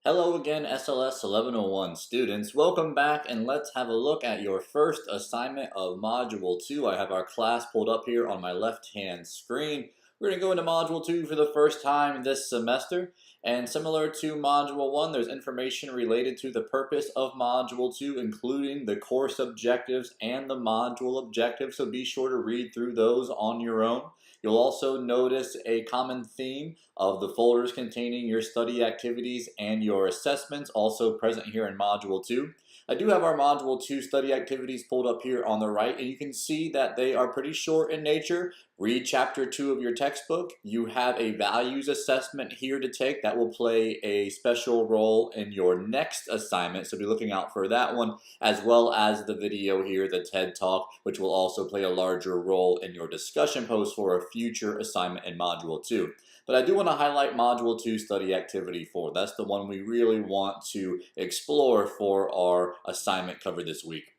Hello again, SLS1101 students. Welcome back, and let's have a look at your first assignment of Module 2. I have our class pulled up here on my left-hand screen. We're going to go into Module 2 for the first time this semester. And similar to Module 1, there's information related to the purpose of Module 2, including the course objectives and the module objectives. So be sure to read through those on your own. You'll also notice a common theme of the folders containing your study activities and your assessments, also present here in Module 2. I do have our Module 2 study activities pulled up here on the right, and you can see that they are pretty short in nature. Read Chapter 2 of your textbook. You have a values assessment here to take that will play a special role in your next assignment, so be looking out for that one, as well as the video here, the TED Talk, which will also play a larger role in your discussion post for a future assignment in Module 2. But I do want to highlight Module 2 Study Activity 4. That's the one we really want to explore for our assignment covered this week.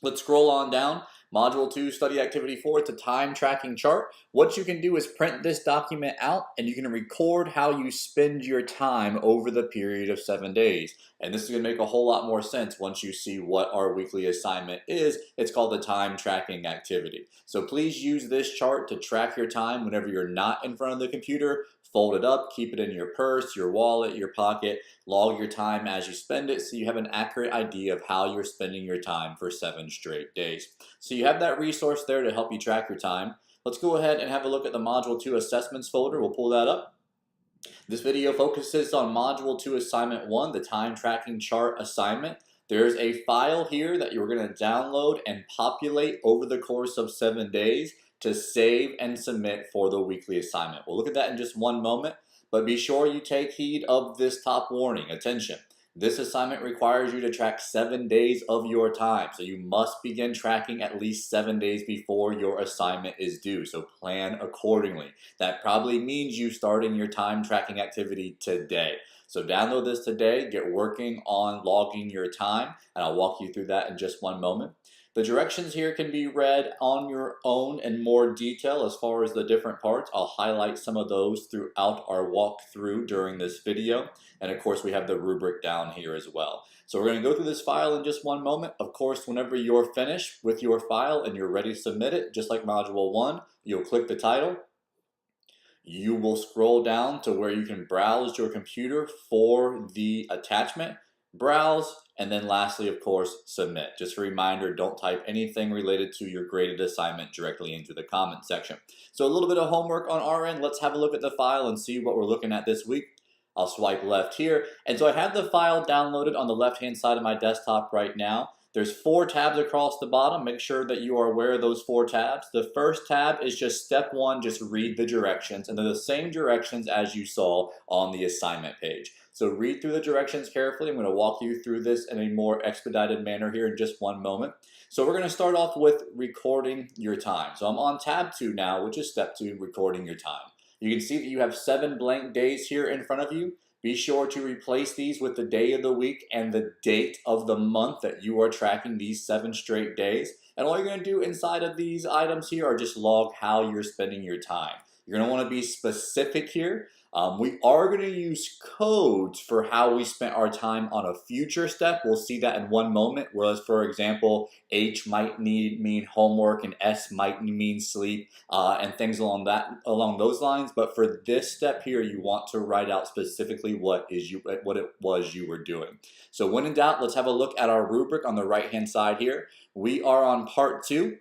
Let's scroll on down. Module 2 Study Activity 4, it's a time tracking chart. What you can do is print this document out and you can record how you spend your time over the period of 7 days. And this is going to make a whole lot more sense once you see what our weekly assignment is. It's called the time tracking activity. So please use this chart to track your time whenever you're not in front of the computer. Fold it up, keep it in your purse, your wallet, your pocket, log your time as you spend it so you have an accurate idea of how you're spending your time for 7 straight days. So you have that resource there to help you track your time. Let's go ahead and have a look at the Module 2 Assessments folder. We'll pull that up. This video focuses on Module 2 Assignment 1, the time tracking chart assignment. There's a file here that you're going to download and populate over the course of 7 days to save and submit for the weekly assignment. We'll look at that in just one moment, but be sure you take heed of this top warning. Attention. This assignment requires you to track 7 days of your time, so you must begin tracking at least 7 days before your assignment is due, so plan accordingly. That probably means you starting your time tracking activity today. So download this today, get working on logging your time, and I'll walk you through that in just one moment. The directions here can be read on your own in more detail as far as the different parts. I'll highlight some of those throughout our walkthrough during this video. And of course, we have the rubric down here as well. So we're going to go through this file in just one moment. Of course, whenever you're finished with your file and you're ready to submit it, just like Module 1, you'll click the title. You will scroll down to where you can browse your computer for the attachment. Browse, and then lastly, of course, submit. Just a reminder, don't type anything related to your graded assignment directly into the comment section. So a little bit of homework on our end. Let's have a look at the file and see what we're looking at this week. I'll swipe left here. And so I have the file downloaded on the left-hand side of my desktop right now. There's 4 tabs across the bottom. Make sure that you are aware of those 4 tabs. The first tab is just step 1, just read the directions, and they're the same directions as you saw on the assignment page. So read through the directions carefully. I'm going to walk you through this in a more expedited manner here in just one moment. So we're going to start off with recording your time. So I'm on tab 2 now, which is step 2, recording your time. You can see that you have 7 blank days here in front of you. Be sure to replace these with the day of the week and the date of the month that you are tracking these 7 straight days. And all you're going to do inside of these items here are just log how you're spending your time. You're going to want to be specific here. We are going to use codes for how we spent our time on a future step. We'll see that in one moment, whereas, for example, H might mean homework and S might mean sleep and things along those lines. But for this step here, you want to write out specifically what it was you were doing. So when in doubt, let's have a look at our rubric on the right-hand side here. We are on part 2.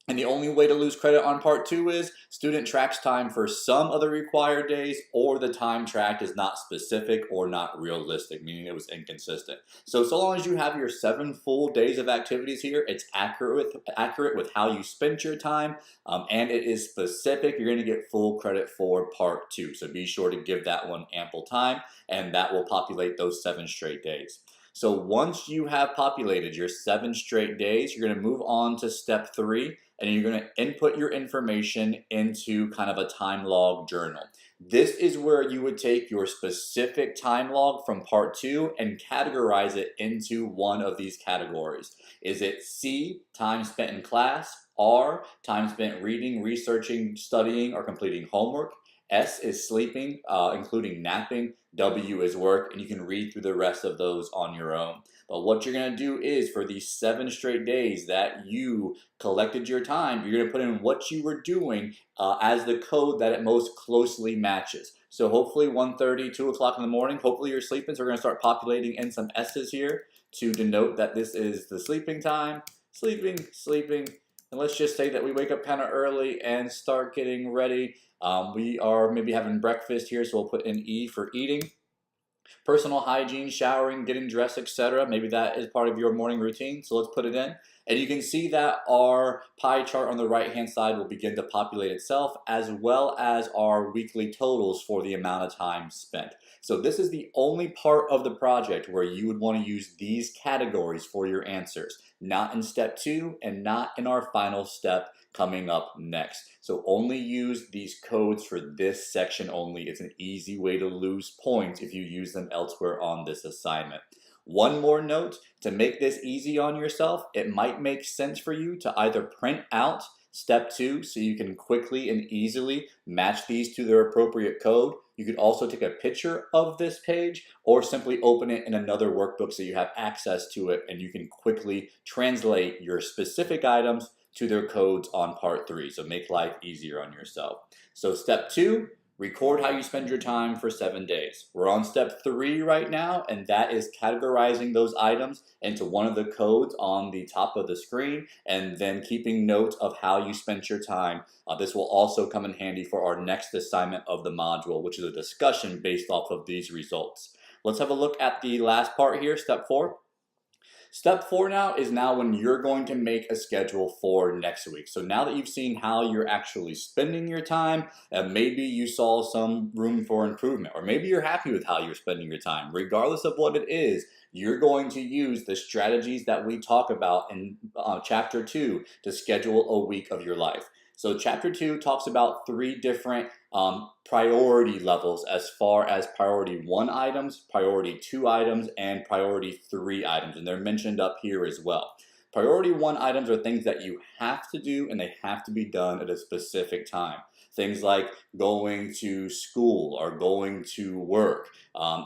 And the only way to lose credit on part 2 is student tracks time for some of the required days, or the time tracked is not specific or not realistic, meaning it was inconsistent. So long as you have your 7 full days of activities here, it's accurate with how you spent your time, and it is specific. You're going to get full credit for part 2. So be sure to give that one ample time, and that will populate those 7 straight days. So once you have populated your 7 straight days, you're going to move on to step 3. And you're going to input your information into kind of a time log journal. This is where you would take your specific time log from part 2 and categorize it into one of these categories. Is it C, time spent in class, R, time spent reading, researching, studying, or completing homework, S is sleeping, including napping. W is work, and you can read through the rest of those on your own. But what you're going to do is for these 7 straight days that you collected your time, you're going to put in what you were doing as the code that it most closely matches. So hopefully 1:30, 2 o'clock in the morning, hopefully you're sleeping. So we're going to start populating in some S's here to denote that this is the sleeping time. Sleeping, sleeping. And let's just say that we wake up kind of early and start getting ready. We are maybe having breakfast here, so we'll put in E for eating. Personal hygiene, showering, getting dressed, etc. Maybe that is part of your morning routine, so let's put it in. And you can see that our pie chart on the right hand side will begin to populate itself, as well as our weekly totals for the amount of time spent. So this is the only part of the project where you would want to use these categories for your answers, not in step 2 and not in our final step coming up next. So only use these codes for this section only. It's an easy way to lose points if you use them elsewhere on this assignment. One more note, to make this easy on yourself, it might make sense for you to either print out step 2 so you can quickly and easily match these to their appropriate code. You could also take a picture of this page or simply open it in another workbook so you have access to it and you can quickly translate your specific items to their codes on part 3. So make life easier on yourself. So step 2, record how you spend your time for 7 days. We're on step 3 right now, and that is categorizing those items into one of the codes on the top of the screen and then keeping note of how you spent your time. This will also come in handy for our next assignment of the module, which is a discussion based off of these results. Let's have a look at the last part here, step 4. Step 4 now is when you're going to make a schedule for next week. So now that you've seen how you're actually spending your time, maybe you saw some room for improvement, or maybe you're happy with how you're spending your time. Regardless of what it is, you're going to use the strategies that we talk about in chapter 2 to schedule a week of your life. So chapter 2 talks about 3 different priority levels as far as priority 1 items, priority 2 items, and priority 3 items. And they're mentioned up here as well. Priority 1 items are things that you have to do and they have to be done at a specific time. Things like going to school or going to work.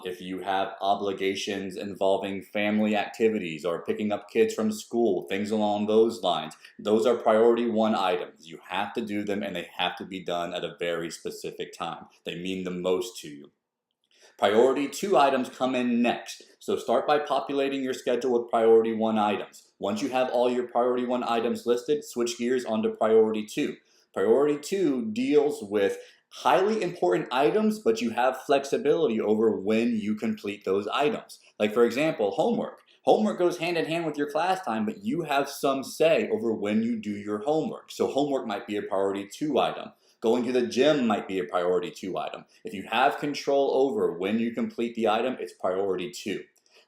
If you have obligations involving family activities or picking up kids from school, things along those lines, those are priority 1 items. You have to do them and they have to be done at a very specific time. They mean the most to you. Priority 2 items come in next. So start by populating your schedule with priority 1 items. Once you have all your priority 1 items listed, switch gears onto priority 2. Priority 2 deals with highly important items, but you have flexibility over when you complete those items. Like for example, homework. Homework goes hand in hand with your class time, but you have some say over when you do your homework. So homework might be a priority 2 item. Going to the gym might be a priority 2 item. If you have control over when you complete the item, it's priority 2.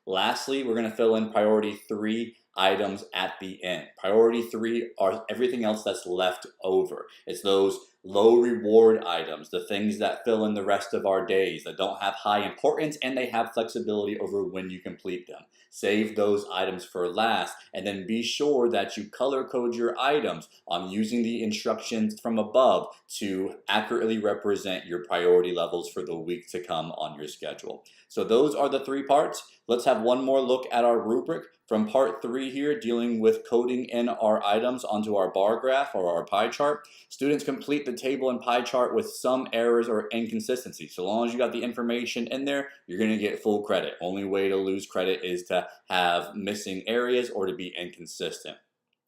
Lastly, we're going to fill in priority 3 items at the end. Priority 3 are everything else that's left over. It's those low reward items, the things that fill in the rest of our days that don't have high importance and they have flexibility over when you complete them. Save those items for last, and then be sure that you color code your items using the instructions from above to accurately represent your priority levels for the week to come on your schedule. So those are the 3 parts. Let's have one more look at our rubric from part 3 here, dealing with coding in our items onto our bar graph or our pie chart. Students complete the table and pie chart with some errors or inconsistencies. So long as you got the information in there, you're going to get full credit. Only way to lose credit is to have missing areas or to be inconsistent.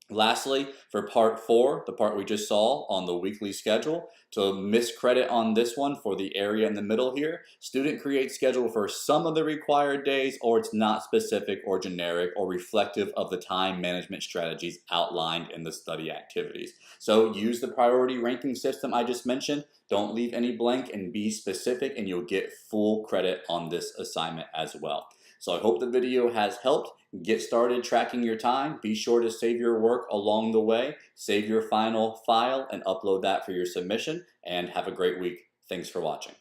Lastly, for part 4, the part we just saw on the weekly schedule, to miss credit on this one for the area in the middle here, student creates schedule for some of the required days, or it's not specific or generic or reflective of the time management strategies outlined in the study activities. So use the priority ranking system I just mentioned. Don't leave any blank and be specific, and you'll get full credit on this assignment as well. So I hope the video has helped. Get started tracking your time. Be sure to save your work along the way. Save your final file and upload that for your submission. And have a great week. Thanks for watching.